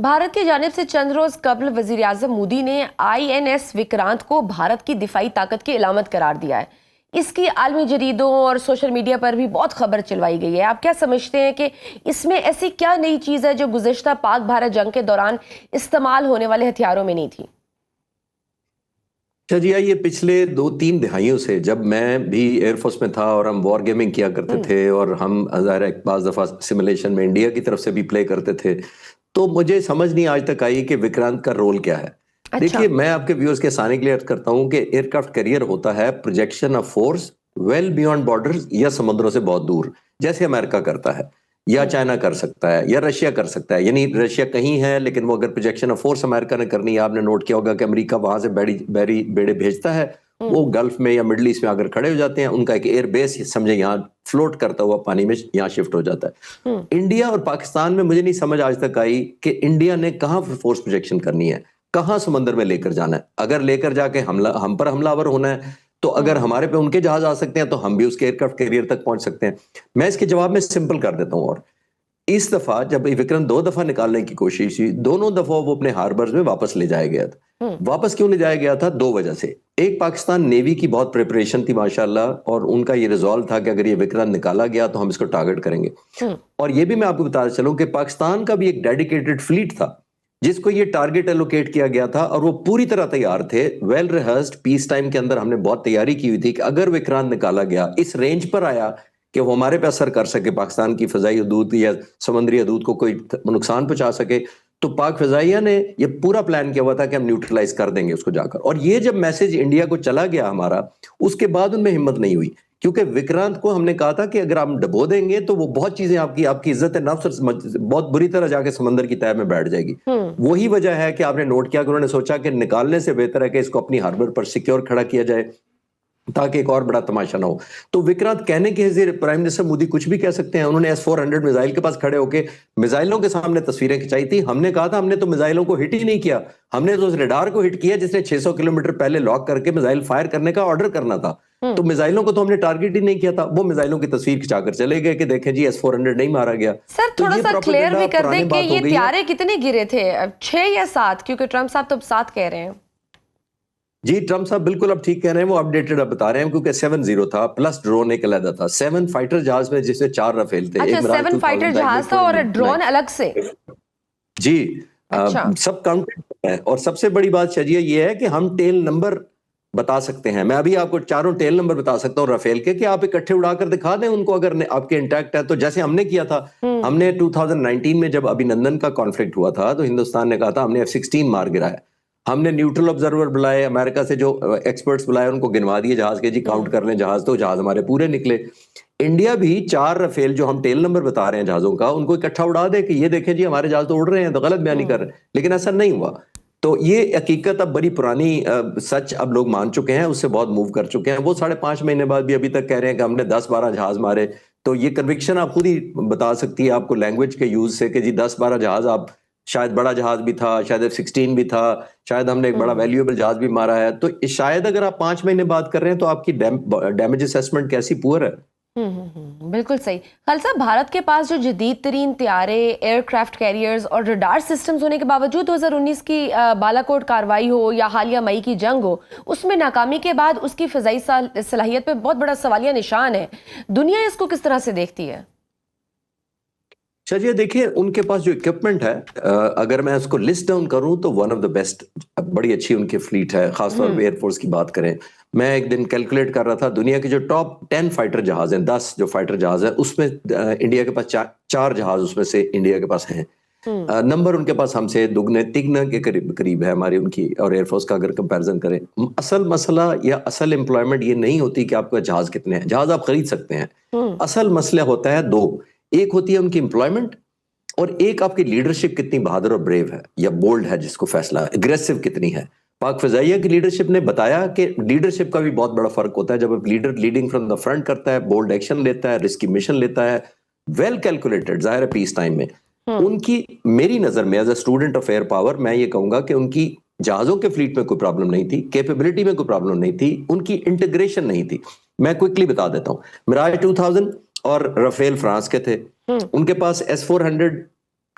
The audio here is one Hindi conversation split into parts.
भारत की जानिब से चंद रोज कबल वजीर आजम मोदी ने INS विक्रांत को भारत की दिफाई ताकत की इलामत करार दिया है। इसकी आलमी जरीदों और सोशल मीडिया पर भी बहुत खबर चलवाई गई है। आप क्या समझते हैं कि इसमें ऐसी क्या नई चीज है जो गुज़िश्ता पाक भारत जंग के दौरान इस्तेमाल होने वाले हथियारों में नहीं थी? अच्छा जी, ये पिछले 2-3 दिहाइयों से जब मैं भी एयरफोर्स में था और हम वॉर गेमिंग किया करते थे और हम बाज़ दफ़ा सिमुलेशन में इंडिया की तरफ से भी प्ले करते थे, तो मुझे समझ नहीं आज तक आई कि विक्रांत का रोल क्या है। अच्छा। देखिए, मैं आपके व्यूअर्स के सामने क्लियर करता हूं कि एयरक्राफ्ट कैरियर होता है projection of force well beyond borders या समुद्रों से बहुत दूर, जैसे अमेरिका करता है या चाइना कर सकता है या रशिया कर सकता है। यानी रशिया कहीं है लेकिन वो अगर प्रोजेक्शन ऑफ फोर्स अमेरिका ने करनी है, आपने नोट किया होगा कि अमेरिका वहां से बेड़े भेजता है, वो गल्फ में या मिडल ईस्ट में आकर खड़े हो जाते हैं, उनका एक एयर बेस समझे यहाँ फ्लोट करता हुआ पानी में यहाँ शिफ्ट हो जाता है। इंडिया और पाकिस्तान में मुझे नहीं समझ आज तक आई कि इंडिया ने कहाँ फोर्स प्रोजेक्शन करनी है, कहाँ समंदर में लेकर जाना है। अगर लेकर जाके हम पर हमलावर होना है तो अगर हमारे पे उनके जहाज आ सकते हैं तो हम भी उसके एयरक्राफ्ट कैरियर तक पहुंच सकते हैं। मैं इसके जवाब में सिंपल कर देता हूं। और इस दफा जब विक्रम 2 दफा निकालने की कोशिश हुई, दोनों दफा वो अपने हार्बर्स में वापस ले जाया गया था। वापस क्यों ले जाया गया था? 2 वजह से। एक, पाकिस्तान नेवी की बहुत प्रिपरेशन थी माशाल्लाह, और उनका ये रिजॉल्व था कि अगर ये विक्रम निकाला गया तो हम इसको टारगेट करेंगे। और ये भी मैं आपको बताना चलूं कि पाकिस्तान का भी एक डेडिकेटेड फ्लीट था जिसको ये टारगेट एलोकेट किया गया था, और वो पूरी तरह तैयार थे। वेल रिहर्स्ड, पीस टाइम के अंदर हमने बहुत तैयारी की हुई थी कि अगर विक्रांत निकाला गया, इस रेंज पर आया कि वो हमारे पे असर कर सके, पाकिस्तान की फजाई हदूद या समुद्री हदूद को कोई नुकसान पहुंचा सके, तो पाक फजाइया ने ये पूरा प्लान किया हुआ था कि हम न्यूट्रलाइज कर देंगे उसको जाकर। और ये जब मैसेज इंडिया को चला गया हमारा, उसके बाद उनमें हिम्मत नहीं हुई, क्योंकि विक्रांत को हमने कहा था कि अगर आप डबो देंगे तो वो बहुत चीजें आपकी इज्जत नफ्स बहुत बुरी तरह जाके समंदर की तह में बैठ जाएगी। वही वजह है कि आपने नोट किया कि उन्होंने सोचा कि निकालने से बेहतर है कि इसको अपनी हार्बर पर सिक्योर खड़ा किया जाए ताकि एक और बड़ा तमाशा ना हो। तो विक्रांत कहने के हज़िर प्राइम मिनिस्टर मोदी कुछ भी कह सकते हैं। उन्होंने S-400 मिसाइल के पास खड़े होकर मिसाइलों के सामने तस्वीरें खिंचाई थी। हमने कहा था हमने तो मिसाइलों को हिट ही नहीं किया, हमने तो उस रडार को हिट किया जिसने 600 किलोमीटर पहले लॉक करके मिसाइल फायर करने का ऑर्डर करना था। तो मिसाइलों को तो हमने टारगेट ही नहीं किया था। वो मिसाइलों की तस्वीर खिंचाकर चले गए कि देखें जी S-400 नहीं मारा गया। सर, थोड़ा सा क्लियर भी कर दें कि ये त्यारे कितने गिरे थे, 6 या 7? क्योंकि ट्रंप साहब तो 7 कह रहे हैं। जी, ट्रंप साहब बिल्कुल अब ठीक कह रहे हैं, वो अपडेटेड अब बता रहे हैं, क्योंकि 7-0 था प्लस ड्रोन एक अलग था। 7 फाइटर जहाज में जिसमें 4 राफेल थे। अच्छा, 7 फाइटर जहाज था और ड्रोन अलग से? जी, सब काउंटेड है। और सबसे बड़ी बात शजिया ये है कि हम टेल नंबर बता सकते हैं। मैं अभी आपको 4 टेल नंबर बता सकता हूँ राफेल के, कि आप इकट्ठे उड़ाकर दिखा दें उनको अगर आपके इंटैक्ट है तो। जैसे हमने किया था, हमने 2019 में जब अभिनंदन का कॉन्फ्लिक्ट हुआ था तो हिंदुस्तान ने कहा था हमने F-16 मार गिराया। हमने न्यूट्रल ऑब्जर्वर बुलाए, अमेरिका से जो एक्सपर्ट्स बुलाए उनको गिनवा दिए जहाज के, जी काउंट कर लें जहाज, तो जहाज हमारे पूरे निकले। इंडिया भी 4 राफेल जो हम टेल नंबर बता रहे हैं जहाजों का, उनको इकट्ठा उड़ा दे कि ये देखें जी हमारे जहाज तो उड़ रहे हैं, तो गलत बयानी कर रहे हैं। लेकिन ऐसा नहीं हुआ। तो ये हकीकत अब बड़ी पुरानी सच अब लोग मान चुके हैं, उससे बहुत मूव कर चुके हैं। वो 5.5 महीने बाद भी अभी तक कह रहे हैं कि हमने 10-12 जहाज मारे। तो ये कन्विक्शन आप खुद ही बता सकती है आपको लैंग्वेज के यूज से, कि जी 10-12 जहाज, आप शायद बड़ा जहाज भी था, शायद F-16 भी था, शायद हमने एक बड़ा वैल्यूएबल जहाज भी मारा है। तो शायद अगर आप 5 महीने बात कर रहे हैं तो आपकी डैमेज असेसमेंट कैसी पुअर है। बिल्कुल सही। खालिद साहब, भारत के पास जो जदीद तरीन त्यारे, एयरक्राफ्ट कैरियर्स और रडार सिस्टम्स होने के बावजूद 2019 की बालाकोट कार्रवाई हो या हालिया मई की जंग हो, उसमें नाकामी के बाद उसकी फ़िज़ाई सलाहियत पे बहुत बड़ा सवालिया निशान है। दुनिया इसको किस तरह से देखती है? चलिए देखिए, उनके पास जो इक्विपमेंट है, अगर मैं उसको लिस्ट डाउन करूं तो वन ऑफ द बेस्ट, बड़ी अच्छी उनकी फ्लीट है, खासतौर पर एयरफोर्स की बात करें। मैं एक दिन कैलकुलेट कर रहा था, दुनिया के जो टॉप 10 फाइटर जहाज हैं, 10 जो फाइटर जहाज है, उसमें इंडिया के पास 4 जहाज उसमें से इंडिया के पास हैं। नंबर उनके पास हमसे दुगने तिगने के करीब है हमारी उनकी और एयरफोर्स का अगर कंपैरिजन करें। असल मसला या असल एम्प्लॉयमेंट ये नहीं होती कि आपका जहाज कितने हैं, जहाज आप खरीद सकते हैं। असल मसला होता है 2, एक होती है उनकी एम्प्लॉयमेंट और एक आपकी लीडरशिप कितनी बहादुर और ब्रेव है या बोल्ड है, जिसको फैसला एग्रेसिव कितनी है। पाक फजाइया की लीडरशिप ने बताया कि लीडरशिप का भी बहुत बड़ा फर्क होता है। जब leader leading from the front करता है, बोल्ड एक्शन लेता है, रिस्की मिशन लेता है, वेल कैलकुलेटेड, जाहिर है पीस टाइम में उनकी, मेरी नजर में as a student of air power, मैं ये कहूंगा कि उनकी जहाजों के फ्लीट में कोई प्रॉब्लम नहीं थी, कैपेबिलिटी में कोई प्रॉब्लम नहीं थी, उनकी इंटीग्रेशन नहीं थी। मैं क्विकली बता देता हूं, मिराज 2000 और राफेल फ्रांस के थे, उनके पास S-400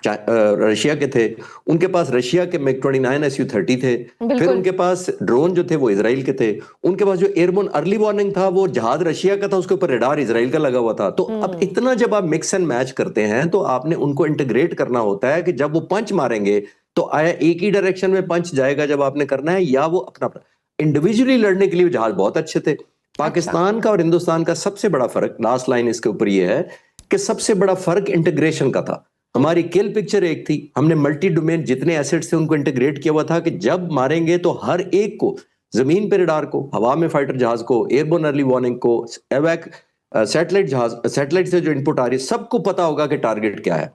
रशिया के थे, उनके पास रशिया के MiG-29 Su-30 थे, फिर बिल्कुल। उनके पास ड्रोन जो थे वो इजराइल के थे, उनके पास जो एयरबोर्न अर्ली वार्निंग था वो जहाज रशिया का था, उसके ऊपर रडार इजराइल का लगा हुआ था। तो अब इतना जब आप मिक्स एंड मैच करते हैं तो आपने उनको इंटीग्रेट करना होता है कि जब वो पंच मारेंगे तो आया एक ही डायरेक्शन में पंच जाएगा जब आपने करना है, या वो अपना इंडिविजुअली लड़ने के लिए जहाज बहुत अच्छे थे। पाकिस्तान का और हिंदुस्तान का सबसे बड़ा फर्क, लास्ट लाइन इसके ऊपर ये है कि सबसे बड़ा फर्क इंटीग्रेशन का था। हमारी किल पिक्चर एक थी, हमने मल्टी डोमेन जितने एसेट्स थे उनको इंटीग्रेट किया हुआ था कि जब मारेंगे तो हर एक को, जमीन पे रडार को, हवा में फाइटर जहाज को, एयरबोर्न अर्ली वार्निंग को, एवैक सैटेलाइट जहाज, सैटेलाइट से जो इनपुट आ रही है, सबको पता होगा कि टारगेट क्या है।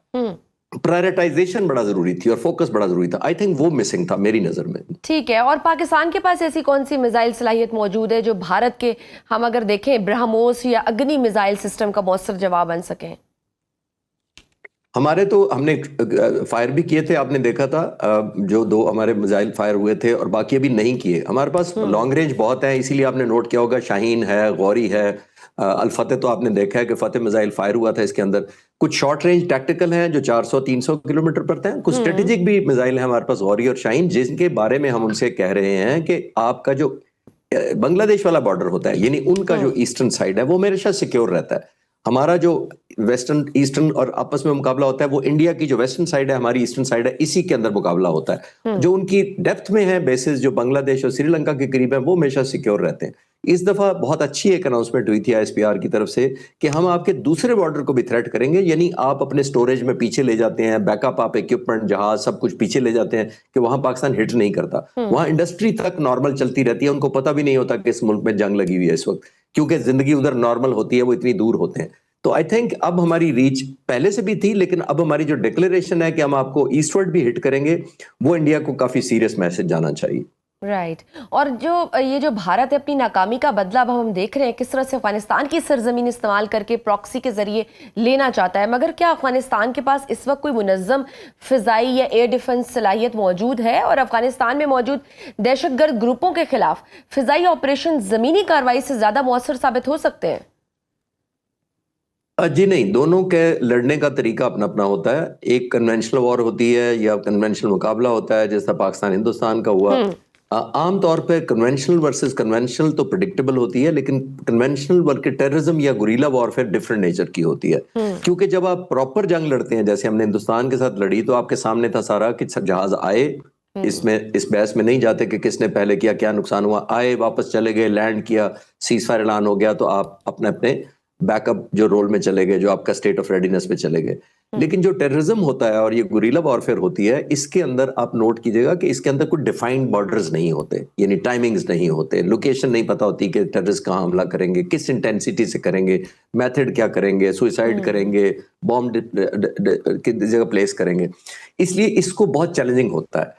प्रायोरिटाइजेशन बड़ा जरूरी थी और फोकस बड़ा जरूरी था। आई थिंक वो मिसिंग था मेरी नजर में। ठीक है, और पाकिस्तान के पास ऐसी कौन सी मिसाइल सलाहियत मौजूद है जो भारत के, हम अगर देखें, ब्रह्मोस या अग्नि मिसाइल सिस्टम का मौसर जवाब बन सकें? हमारे तो हमने फायर भी किए थे, आपने देखा था जो 2 हमारे मिसाइल फायर हुए थे, और बाकी अभी नहीं किए। हमारे पास लॉन्ग रेंज बहुत है, इसीलिए आपने नोट किया होगा शाहीन है, गौरी है, अल फतेह तो आपने देखा है कि फतेह मिसाइल फायर हुआ था इसके अंदर। कुछ शॉर्ट रेंज टैक्टिकल हैं जो 400-300 किलोमीटर पर हैं, कुछ स्ट्रेटेजिक भी मिसाइल है हमारे पास, गौरी और शाहीन, जिनके बारे में हम उनसे कह रहे हैं कि आपका जो बांग्लादेश वाला बॉर्डर होता है, यानी उनका जो ईस्टर्न साइड है वो हमेशा सिक्योर रहता है। हमारा जो वेस्टर्न ईस्टर्न और आपस में मुकाबला होता है वो इंडिया की जो वेस्टर्न साइड है, हमारी ईस्टर्न साइड है, इसी के अंदर मुकाबला होता है। जो उनकी डेप्थ में है बेसिस, जो बांग्लादेश और श्रीलंका के करीब है, वो हमेशा सिक्योर रहते हैं। इस दफा बहुत अच्छी एक अनाउंसमेंट हुई थी ISPR की तरफ से कि हम आपके दूसरे बॉर्डर को भी थ्रेट करेंगे, यानी आप अपने स्टोरेज में पीछे ले जाते हैं, बैकअप आप इक्विपमेंट, जहाज, सब कुछ पीछे ले जाते हैं कि वहां पाकिस्तान हिट नहीं करता। वहां इंडस्ट्री तक नॉर्मल चलती रहती है, उनको पता भी नहीं होता कि इस मुल्क में जंग लगी हुई है इस वक्त, क्योंकि जिंदगी उधर नॉर्मल होती है, वो इतनी दूर होते हैं। तो आई थिंक अब हमारी रीच पहले से भी थी, लेकिन अब हमारी जो डिक्लेरेशन है कि हम आपको ईस्टवर्ड भी हिट करेंगे, वो इंडिया को काफी सीरियस मैसेज जाना चाहिए। राइट। और जो ये जो भारत है अपनी नाकामी का बदला अब हम देख रहे हैं किस तरह से अफगानिस्तान की सरजमीन इस्तेमाल करके प्रॉक्सी के जरिए लेना चाहता है, मगर क्या अफगानिस्तान के पास इस वक्त कोई मुनज़्ज़म फिजाई या एयर डिफेंस सलाहियत मौजूद है? और अफगानिस्तान में मौजूद दहशतगर्द ग्रुपों के खिलाफ फिजाई ऑपरेशन जमीनी कार्रवाई से ज्यादा मौसर साबित हो सकते हैं? जी नहीं, दोनों के लड़ने का तरीका अपना अपना होता है। एक कन्वेंशनल वॉर होती है या कन्वेंशनल मुकाबला होता है, जैसा पाकिस्तान हिंदुस्तान का हुआ। आम तौर पे कन्वेंशनल वर्सेस कन्वेंशनल तो प्रिडिक्टेबल होती है, लेकिन कन्वेंशनल बल्कि टेररिज्म या गुरीला वॉरफेयर डिफरेंट नेचर की होती है। क्योंकि जब आप प्रॉपर जंग लड़ते हैं, जैसे हमने हिंदुस्तान के साथ लड़ी, तो आपके सामने था सारा कि जहाज आए, इसमें इस बहस में नहीं जाते कि किसने पहले किया, क्या नुकसान हुआ, आए, वापस चले गए, लैंड किया, सीज फायर ऐलान हो गया, तो आप अपने अपने बैकअप जो रोल में चले गए, जो आपका स्टेट ऑफ रेडीनेस पे चले गए। लेकिन जो टेररिज्म होता है और ये गुरिल्ला वॉरफेयर होती है, इसके अंदर आप नोट कीजिएगा कि इसके अंदर कुछ डिफाइंड बॉर्डर्स नहीं होते, यानी टाइमिंग्स नहीं होते, लोकेशन नहीं पता होती कि टेररिस्ट कहाँ हमला करेंगे, किस इंटेंसिटी से करेंगे, मेथड क्या करेंगे, सुसाइड करेंगे, बॉम्ब किस जगह प्लेस करेंगे। इसलिए इसको बहुत चैलेंजिंग होता है।